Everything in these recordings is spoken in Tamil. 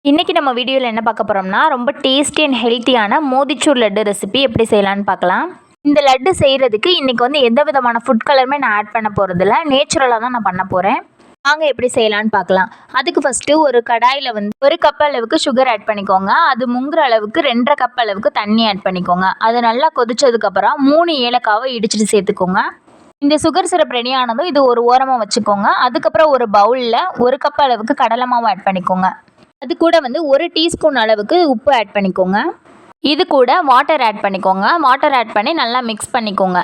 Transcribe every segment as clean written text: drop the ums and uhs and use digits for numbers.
இன்றைக்கி நம்ம வீடியோவில் என்ன பார்க்க போகிறோம்னா ரொம்ப டேஸ்டி அண்ட் ஹெல்த்தியான மோதிச்சூர் லட்டு ரெசிபி எப்படி செய்யலான்னு பார்க்கலாம். இந்த லட்டு செய்கிறதுக்கு இன்றைக்கி எந்த விதமான ஃபுட் கலருமே நான் ஆட் பண்ண போகிறதில்ல, நேச்சுரலாக தான் நான் பண்ண போகிறேன். வாங்க எப்படி செய்யலான்னு பார்க்கலாம். அதுக்கு ஃபஸ்ட்டு ஒரு கடாயில் 1 கப் அளவுக்கு சுகர் ஆட் பண்ணிக்கோங்க. அது முங்குற அளவுக்கு 2.5 கப் அளவுக்கு தண்ணி ஆட் பண்ணிக்கோங்க. அது நல்லா கொதிச்சதுக்கப்புறம் 3 ஏலக்காவை இடிச்சிட்டு சேர்த்துக்கோங்க. இந்த சுகர் சிரப் ரெடி ஆனதும் இது ஒரு ஓரமாக வச்சுக்கோங்க. அதுக்கப்புறம் ஒரு பவுலில் 1 கப் அளவுக்கு கடலை மாவு ஆட் பண்ணிக்கோங்க. அது கூட 1 டீஸ்பூன் அளவுக்கு உப்பு ஆட் பண்ணிக்கோங்க. இது கூட வாட்டர் ஆட் பண்ணிக்கோங்க. வாட்டர் ஆட் பண்ணி நல்லா மிக்ஸ் பண்ணிக்கோங்க.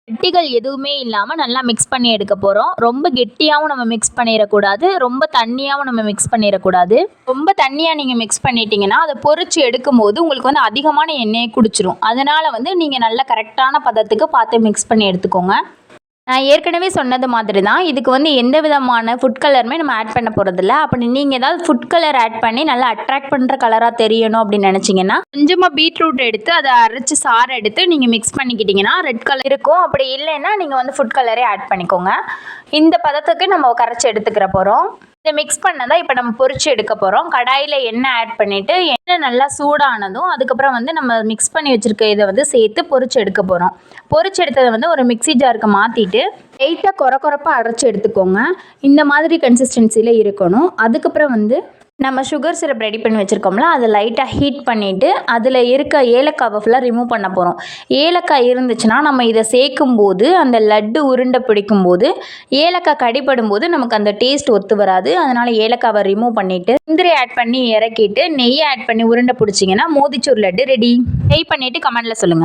கட்டிகள் எதுவுமே இல்லாமல் நல்லா மிக்ஸ் பண்ணி எடுக்க போகிறோம். ரொம்ப கெட்டியாகவும் நம்ம மிக்ஸ் பண்ணிடக்கூடாது, ரொம்ப தண்ணியாகவும் நம்ம மிக்ஸ் பண்ணிடக்கூடாது. ரொம்ப தண்ணியாக நீங்கள் மிக்ஸ் பண்ணிட்டீங்கன்னா அதை பொரிச்சு எடுக்கும்போது உங்களுக்கு அதிகமான எண்ணெயை குடிச்சிரும். அதனால் நீங்கள் நல்ல கரெக்டான பதத்துக்கு பார்த்து மிக்ஸ் பண்ணி எடுத்துக்கோங்க. நான் ஏற்கனவே சொன்னது மாதிரி தான் இதுக்கு எந்த விதமான ஃபுட் கலருமே நம்ம ஆட் பண்ண போகிறதில்ல. அப்படி நீங்கள் ஏதாவது ஃபுட் கலர் ஆட் பண்ணி நல்லா அட்ராக்ட் பண்ணுற கலராக தெரியணும் அப்படின்னு நினச்சிங்கன்னா கொஞ்சமாக பீட்ரூட் எடுத்து அதை அரைச்சி சாறு எடுத்து நீங்கள் மிக்ஸ் பண்ணிக்கிட்டிங்கன்னா ரெட் கலர் இருக்கும். அப்படி இல்லைன்னா நீங்கள் ஃபுட் கலரே ஆட் பண்ணிக்கோங்க. இந்த பதத்துக்கு நம்ம கரைச்சி எடுத்துக்கிற போகிறோம். இதை மிக்ஸ் பண்ணதான் இப்போ நம்ம பொரிச்சு எடுக்க போகிறோம். கடாயில் எண்ணெய் ஆட் பண்ணிவிட்டு எண்ணெய் நல்லா சூடானதும் அதுக்கப்புறம் நம்ம மிக்ஸ் பண்ணி வச்சுருக்க இதை சேர்த்து பொரிச்சு எடுக்க போகிறோம். பொரிச்சு எடுத்ததை ஒரு மிக்ஸி ஜாருக்கு மாற்றிட்டு லைட்டாக கொரப்பாக அரைச்சி எடுத்துக்கோங்க. இந்த மாதிரி கன்சிஸ்டன்சியில் இருக்கணும். அதுக்கப்புறம் நம்ம சுகர் சிரப் ரெடி பண்ணி வச்சுருக்கோம்ல, அதை லைட்டாக ஹீட் பண்ணிவிட்டு அதில் இருக்க ஏலக்காவை ஃபுல்லாக ரிமூவ் பண்ண போகிறோம். ஏலக்காய் இருந்துச்சுன்னா நம்ம இதை சேர்க்கும்போது அந்த லட்டு உருண்டை பிடிக்கும்போது ஏலக்காய் கடிப்படும் போது நமக்கு அந்த டேஸ்ட் ஒத்து வராது. அதனால் ஏலக்காவை ரிமூவ் பண்ணிவிட்டு முந்திரி ஆட் பண்ணி இறக்கிட்டு நெய்யை ஆட் பண்ணி உருண்டை பிடிச்சிங்கன்னா மோதிச்சூர் லட்டு ரெடி. ட்ரை பண்ணிவிட்டு கமெண்டில் சொல்லுங்கள்.